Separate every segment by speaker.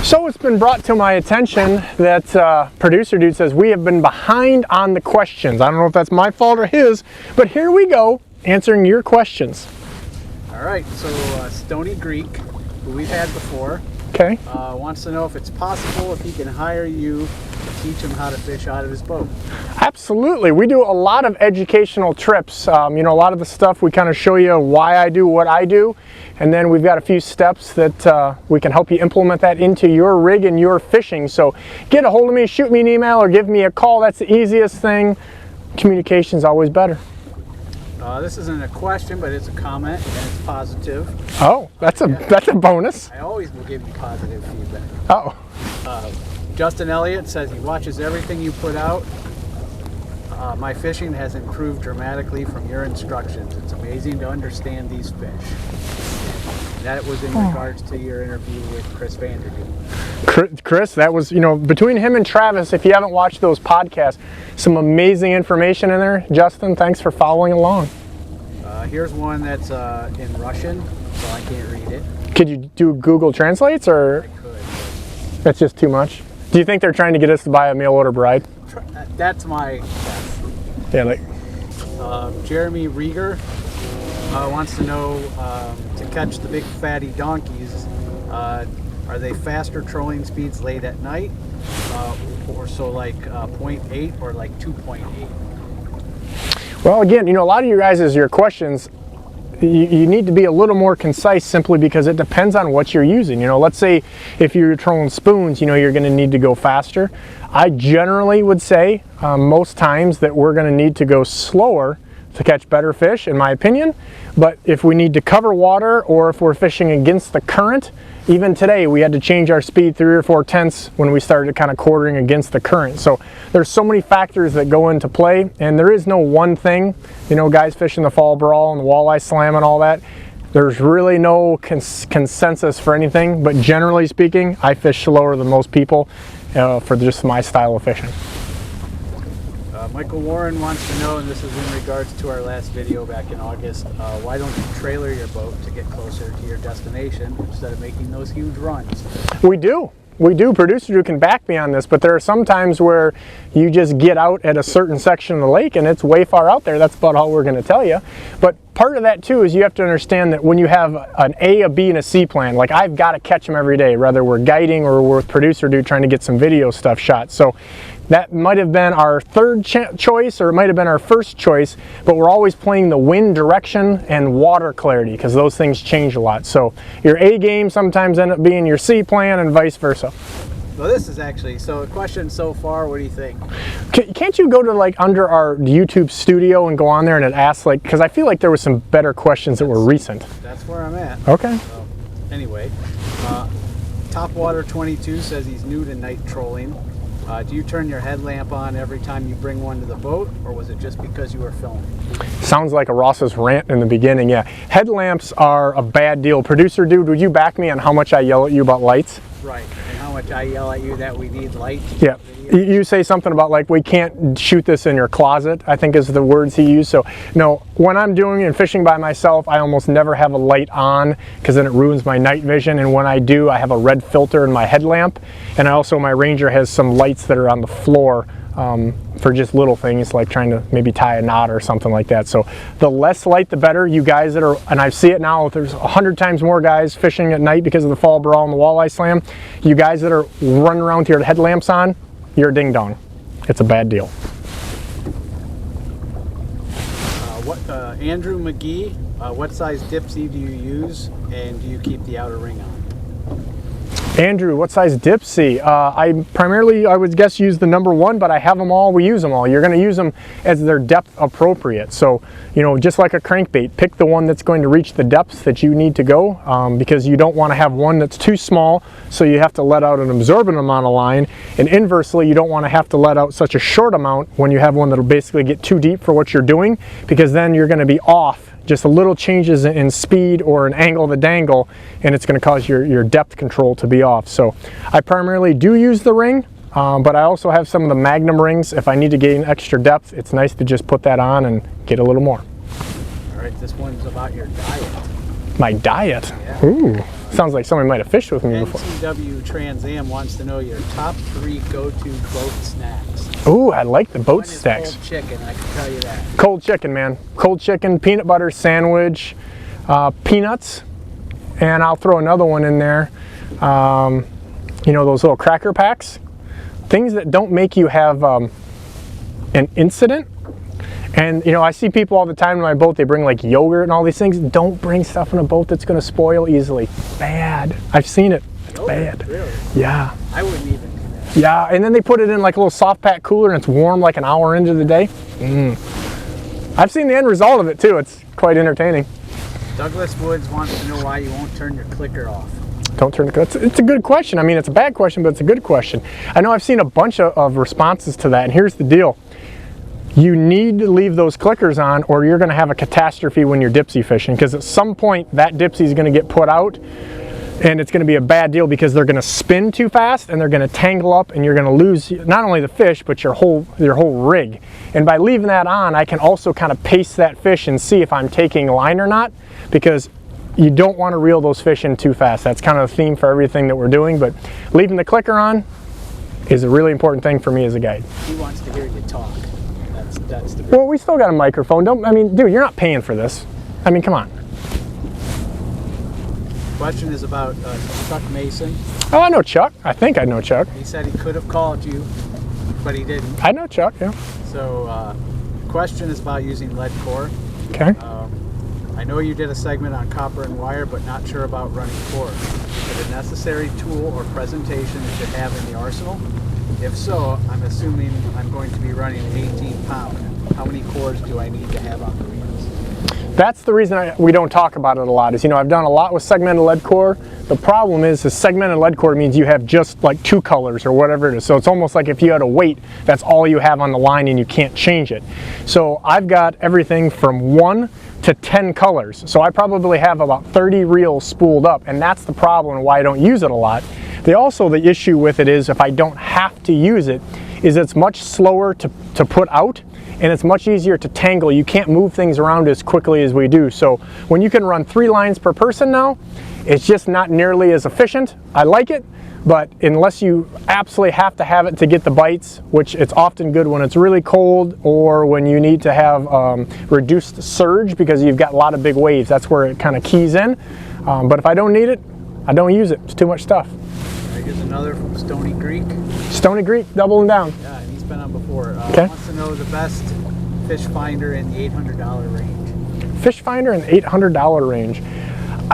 Speaker 1: So it's been brought to my attention that producer dude says we have been behind on the questions. I don't know if that's my fault or his, but here we go, answering your questions.
Speaker 2: All right, so Stony Greek, who we've had before,
Speaker 1: Okay.
Speaker 2: wants to know if it's possible if he can hire you to teach him how to fish out of his boat.
Speaker 1: Absolutely. We do a lot of educational trips. You know, a lot of the stuff we kind of show you why I do what I do, and then we've got a few steps that we can help you implement that into your rig and your fishing. So get a hold of me, shoot me an email, or give me a call. That's the easiest thing. Communication's always better.
Speaker 2: This isn't a question, but it's a comment, and it's positive.
Speaker 1: Oh, that's a bonus.
Speaker 2: I always will give you positive feedback.
Speaker 1: Oh.
Speaker 2: Justin Elliott says he watches everything you put out. My fishing has improved dramatically from your instructions. It's amazing to understand these fish. That was in regards to your interview with Chris Vanderdew.
Speaker 1: Chris, that was, you know, between him and Travis, if you haven't watched those podcasts, some amazing information in there. Justin, thanks for following along.
Speaker 2: Here's one that's in Russian, so I can't read it.
Speaker 1: Could you do Google Translates, or?
Speaker 2: I could.
Speaker 1: That's just too much? Do you think they're trying to get us to buy a mail order bride?
Speaker 2: That's my guess.
Speaker 1: Yeah, like.
Speaker 2: Jeremy Rieger wants to know, to catch the big fatty donkeys, are they faster trolling speeds late at night, or so like 0.8 or like 2.8?
Speaker 1: Well, again, you know, a lot of you guys, your questions, you need to be a little more concise simply because it depends on what you're using. You know, let's say if you're trolling spoons, you know, you're going to need to go faster. I generally would say most times that we're going to need to go slower to catch better fish, in my opinion. But if we need to cover water, or if we're fishing against the current, even today we had to change our speed 3 or 4 tenths when we started kind of quartering against the current. So there's so many factors that go into play, and there is no one thing. You know, guys fishing the fall brawl and the walleye slam and all that, there's really no consensus for anything, but generally speaking, I fish slower than most people for just my style of fishing.
Speaker 2: Michael Warren wants to know, and this is in regards to our last video back in August, why don't you trailer your boat to get closer to your destination instead of making those huge runs?
Speaker 1: We do. Producer Drew can back me on this, but there are some times where you just get out at a certain section of the lake and it's way far out there. That's about all we're going to tell you. But part of that too is you have to understand that when you have an A, a B, and a C plan, like I've got to catch them every day, whether we're guiding or we're with Producer Drew trying to get some video stuff shot. So that might have been our third choice, or it might have been our first choice, but we're always playing the wind direction and water clarity because those things change a lot. So your A game sometimes end up being your C plan and vice versa.
Speaker 2: Well, this is actually, so a question so far, what do you think?
Speaker 1: Can't you go to like under our YouTube studio and go on there and it asks, like, because I feel like there was some better questions that were recent.
Speaker 2: That's where I'm at.
Speaker 1: Okay.
Speaker 2: So, anyway, Topwater22 says he's new to night trolling. Do you turn your headlamp on every time you bring one to the boat, or was it just because you were filming?
Speaker 1: Sounds like a Ross's rant in the beginning, yeah. Headlamps are a bad deal. Producer dude, would you back me on how much I yell at you about lights?
Speaker 2: Right, and how much I yell at you that we need light.
Speaker 1: Yeah, you say something about like, we can't shoot this in your closet, I think is the words he used. So no, when I'm doing and fishing by myself, I almost never have a light on because then it ruins my night vision. And when I do, I have a red filter in my headlamp. And also my Ranger has some lights that are on the floor for just little things like trying to maybe tie a knot or something like that. So the less light, the better. You guys that are, and I see it now, there's 100 times more guys fishing at night because of the fall brawl and the walleye slam. You guys that are running around with your headlamps on, you're a ding dong. It's a bad deal.
Speaker 2: Andrew McGee, what size Dipsy do you use, and do you keep the outer ring on?
Speaker 1: Andrew, what size Dipsy? I primarily, I would guess, use the #1, but I have them all. We use them all. You're going to use them as they're depth appropriate. So, you know, just like a crankbait, pick the one that's going to reach the depths that you need to go, because you don't want to have one that's too small, so you have to let out an absorbent amount of line. And inversely, you don't want to have to let out such a short amount when you have one that'll basically get too deep for what you're doing, because then you're going to be off. Just a little changes in speed or an angle of the dangle, and it's going to cause your depth control to be off. So I primarily do use the ring, but I also have some of the Magnum rings. If I need to gain extra depth, it's nice to just put that on and get a little more.
Speaker 2: All right, this one's about your diet.
Speaker 1: My diet?
Speaker 2: Yeah.
Speaker 1: Ooh, Sounds like somebody might have fished with me before.
Speaker 2: NCW Trans Am wants to know your top 3 go-to boat snacks.
Speaker 1: Ooh, I like the boat
Speaker 2: One is
Speaker 1: snacks.
Speaker 2: cold chicken, I can tell you that.
Speaker 1: Cold chicken, man. Cold chicken, peanut butter sandwich, peanuts, and I'll throw another one in there. You know, those little cracker packs. Things that don't make you have an incident. And, you know, I see people all the time in my boat, they bring like yogurt and all these things. Don't bring stuff in a boat that's going to spoil easily. Bad. I've seen it. It's bad.
Speaker 2: Really?
Speaker 1: Yeah.
Speaker 2: I wouldn't even do that.
Speaker 1: Yeah, and then they put it in like a little soft pack cooler and it's warm like an hour into the day. I've seen the end result of it too. It's quite entertaining.
Speaker 2: Douglas Woods wants to know why you won't turn your clicker off.
Speaker 1: Don't turn the clicker. It's a good question. I mean, it's a bad question, but it's a good question. I know I've seen a bunch of responses to that, and here's the deal. You need to leave those clickers on or you're going to have a catastrophe when you're Dipsy fishing, because at some point that Dipsy is going to get put out and it's going to be a bad deal because they're going to spin too fast and they're going to tangle up and you're going to lose not only the fish but your whole rig. And by leaving that on, I can also kind of pace that fish and see if I'm taking line or not, because you don't want to reel those fish in too fast. That's kind of the theme for everything that we're doing, but leaving the clicker on is a really important thing for me as a guide.
Speaker 2: He wants to hear you talk. That's the
Speaker 1: Well, we still got a microphone. I mean, dude, you're not paying for this. I mean, come on.
Speaker 2: question is about Chuck Mason.
Speaker 1: Oh, I know Chuck. I think I know Chuck.
Speaker 2: He said he could have called you, but he didn't.
Speaker 1: I know Chuck, yeah.
Speaker 2: So, question is about using Leadcore.
Speaker 1: Okay.
Speaker 2: I know you did a segment on copper and wire, but not sure about running core. Is it a necessary tool or presentation you should have in the arsenal? If so, I'm assuming I'm going to be running 18 pound. How many cores do I need to have on the reels?
Speaker 1: That's the reason we don't talk about it a lot. Is, you know, I've done a lot with segmented lead core. The problem is segmented lead core means you have just like 2 colors or whatever it is. So it's almost like if you had a weight, that's all you have on the line and you can't change it. So I've got everything from 1 to 10 colors. So I probably have about 30 reels spooled up, and that's the problem and why I don't use it a lot. The issue with it is if I don't have to use it, is it's much slower to put out, and it's much easier to tangle. You can't move things around as quickly as we do. So when you can run 3 lines per person now, it's just not nearly as efficient. I like it, but unless you absolutely have to have it to get the bites, which it's often good when it's really cold or when you need to have reduced surge because you've got a lot of big waves, that's where it kind of keys in. But if I don't need it, I don't use it. It's too much stuff.
Speaker 2: Here's another from Stony Creek.
Speaker 1: Stony Creek, doubling down.
Speaker 2: Yeah, and he's been on before.
Speaker 1: Okay.
Speaker 2: Wants to know the best fish finder in the $800 range.
Speaker 1: Fish finder in the $800 range.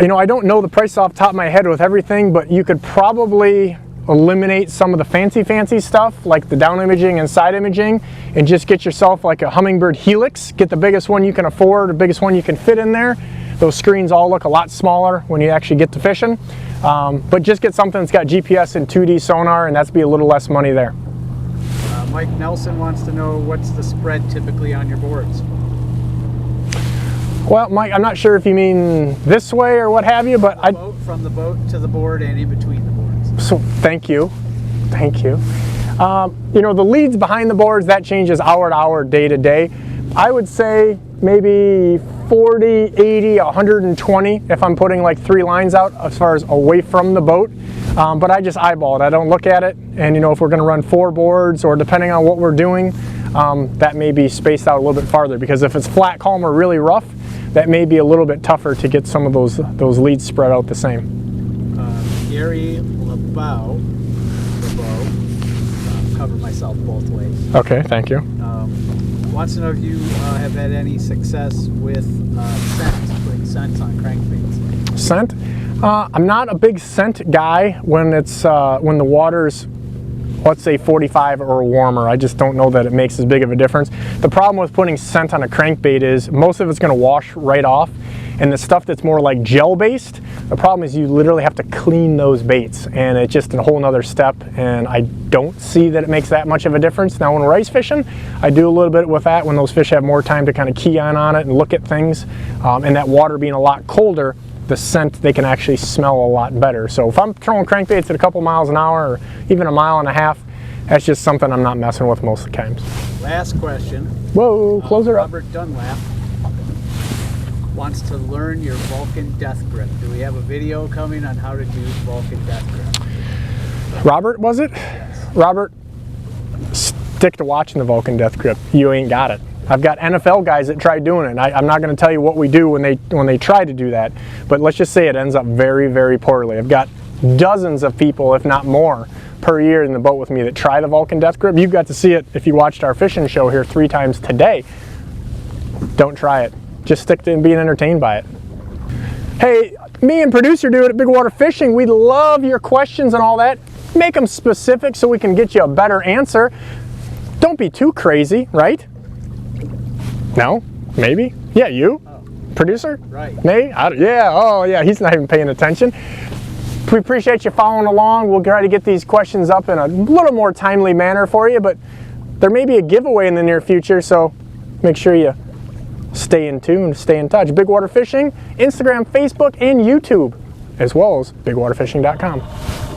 Speaker 1: You know, I don't know the price off the top of my head with everything, but you could probably eliminate some of the fancy stuff like the down imaging and side imaging and just get yourself like a Humminbird Helix. Get the biggest one you can afford, the biggest one you can fit in there. Those screens all look a lot smaller when you actually get to fishing. But just get something that's got GPS and 2D sonar, and that's be a little less money there.
Speaker 2: Mike Nelson wants to know what's the spread typically on your boards?
Speaker 1: Well, Mike, I'm not sure if you mean this way or what have you, but
Speaker 2: From the boat to the board and in between the boards.
Speaker 1: So thank you. You know, the leads behind the boards, that changes hour to hour, day to day. I would say maybe 40, 80, 120 if I'm putting like 3 lines out as far as away from the boat. But I just eyeball it. I don't look at it. And you know, if we're going to run 4 boards or depending on what we're doing, that may be spaced out a little bit farther, because if it's flat, calm, or really rough, that may be a little bit tougher to get some of those leads spread out the same.
Speaker 2: Gary LeBeau, cover myself both ways.
Speaker 1: Okay, thank you.
Speaker 2: Wants to know if you have had any success with scent, putting scents on crankbaits.
Speaker 1: Scent? I'm not a big scent guy when it's when the water's, let's say 45 or warmer. I just don't know that it makes as big of a difference. The problem with putting scent on a crankbait is most of it's going to wash right off, and the stuff that's more like gel based, the problem is you literally have to clean those baits, and it's just a whole nother step, and I don't see that it makes that much of a difference. Now when we're ice fishing, I do a little bit with that when those fish have more time to kind of key on it and look at things, and that water being a lot colder, the scent, they can actually smell a lot better. So if I'm throwing crankbaits at a couple miles an hour or even a mile and a half, that's just something I'm not messing with most of the times.
Speaker 2: Last question.
Speaker 1: Whoa, close her up.
Speaker 2: Robert Dunlap wants to learn your Vulcan death grip. Do we have a video coming on how to do Vulcan death grip?
Speaker 1: Robert, was it?
Speaker 2: Yes.
Speaker 1: Robert, stick to watching the Vulcan death grip. You ain't got it. I've got NFL guys that try doing it. I'm not going to tell you what we do when they try to do that, but let's just say it ends up very, very poorly. I've got dozens of people, if not more, per year in the boat with me that try the Vulcan death grip. You've got to see it if you watched our fishing show here 3 times today. Don't try it. Just stick to being entertained by it. Hey, me and producer do it at Bigwater Fishing. We love your questions and all that. Make them specific so we can get you a better answer. Don't be too crazy, right? No? Maybe? Yeah, you?
Speaker 2: Oh.
Speaker 1: Producer?
Speaker 2: Right.
Speaker 1: Me? Yeah, oh yeah, he's not even paying attention. We appreciate you following along. We'll try to get these questions up in a little more timely manner for you, but there may be a giveaway in the near future, so make sure you stay in tune, stay in touch. Bigwater Fishing, Instagram, Facebook, and YouTube, as well as bigwaterfishing.com.